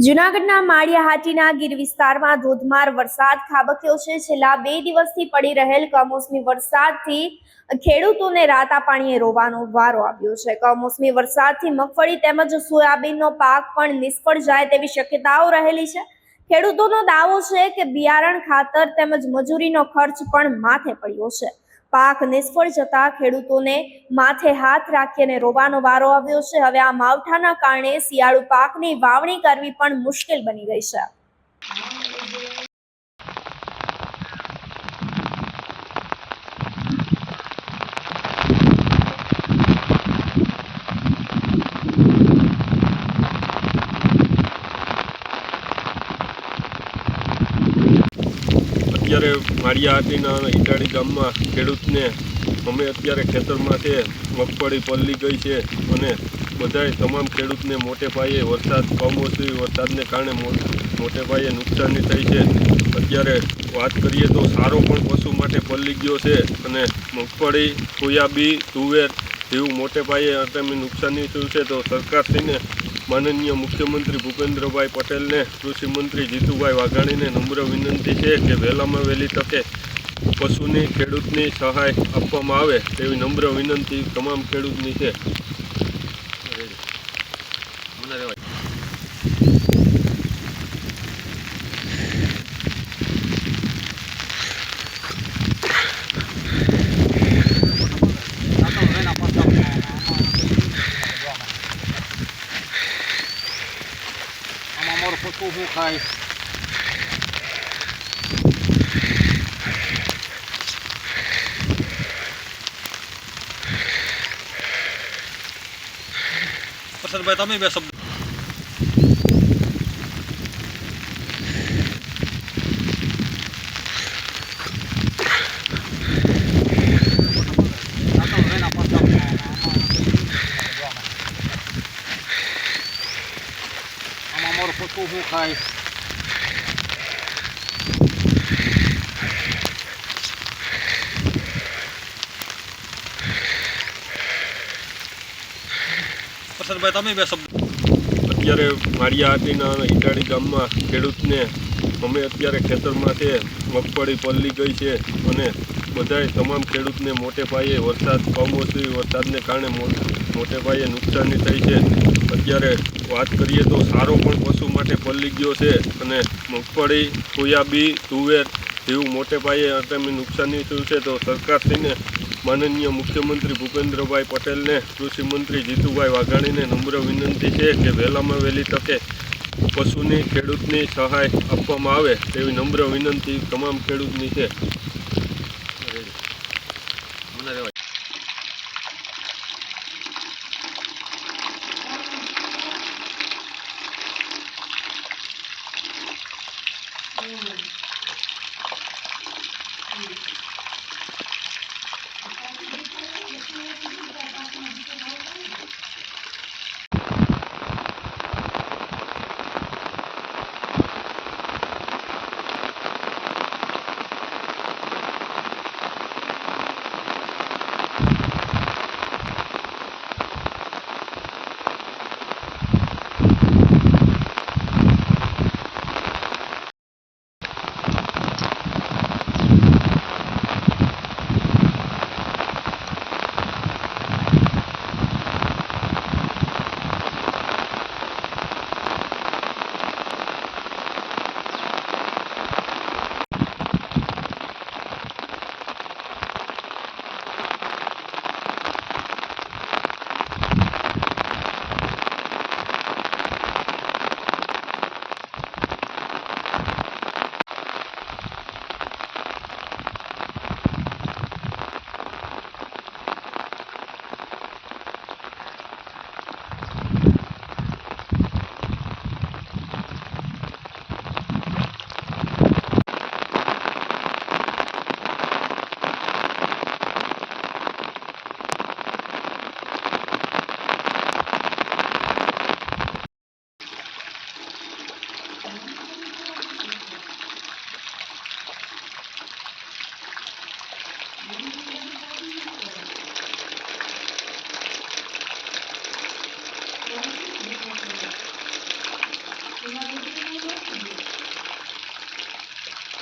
જૂનાગઢના માળિયાહાટીના ગીર વિસ્તારમાં ધોધમાર વરસાદ ખાબક્યો છે। છેલ્લા 2 દિવસથી પડી રહેલ કમોસમી વરસાદથી ખેડૂતોને રાતા પાણીએ રોવાનો વારો આવ્યો છે। કમોસમી વરસાદથી મગફળી તેમજ સોયાબીનનો પાક પણ નિષ્ફળ જાય તેવી શક્યતાઓ રહેલી છે। ખેડૂતોનો દાવો છે કે બિયારણ, ખાતર તેમજ મજૂરીનો ખર્ચ પણ માથે પડ્યો છે। પાક નિષ્ફળ જતા ખેડૂતોને માથે હાથ રાખીને રોવાનો વારો આવ્યો છે। હવે આ માવઠાના કારણે શિયાળુ પાકની વાવણી કરવી પણ મુશ્કેલ બની ગઈ છે। અત્યારે માળિયાહાટીના ઈટાળી ગામમાં ખેડૂતને અમે અત્યારે ખેતરમાં છે, મગફળી પલળી ગઈ છે અને બધાય તમામ ખેડૂતને મોટે પાયે કમોસમી વરસાદને કારણે મોટે પાયે નુકસાની થઈ છે। અત્યારે વાત કરીએ તો સારો પણ પશુ માટે પલળી ગયો છે અને મગફળી, સોયાબીન, તુવેર જેવું મોટે પાયે અત્યારે નુકસાની થયું છે। તો સરકારશ્રીને માનનીય મુખ્યમંત્રી ભૂપેન્દ્રભાઈ પટેલને, કૃષિ મંત્રી જીતુભાઈ વાઘાણીને નમ્ર વિનંતી છે કે વહેલામાં વહેલી તકે પશુની, ખેડૂતની સહાય આપવામાં આવે તેવી નમ્ર વિનંતી તમામ ખેડૂતની છે। પશુ શું ખાય? પસંદભાઈ તમે બે શબ્દ પશુ શું ખાય? પસંદભાઈ તમે બે શબ્દ અત્યારે માળિયાહાટીના ઈટાળી ગામમાં ખેડૂતને અમે અત્યારે ખેતરમાં છે, મગફળી પલળી ગઈ છે અને બધાય તમામ ખેડૂતને મોટે પાયે કમોસમી વરસાદને કારણે મોટે પાયે નુકસાની થઈ છે। અત્યારે વાત કરીએ તો સારો પણ પશુ માટે પલળી ગયો છે અને મગફળી, સોયાબીન, તુવેર જેવું મોટે પાયે અત્યારે નુકસાની થયું છે। તો સરકારશ્રીને માનનીય મુખ્યમંત્રી ભૂપેન્દ્રભાઈ પટેલને, કૃષિ મંત્રી જીતુભાઈ વાઘાણીને નમ્ર વિનંતી છે કે વહેલામાં વહેલી તકે પશુની, ખેડૂતની સહાય આપવામાં આવે તેવી નમ્ર વિનંતી તમામ ખેડૂતની છે।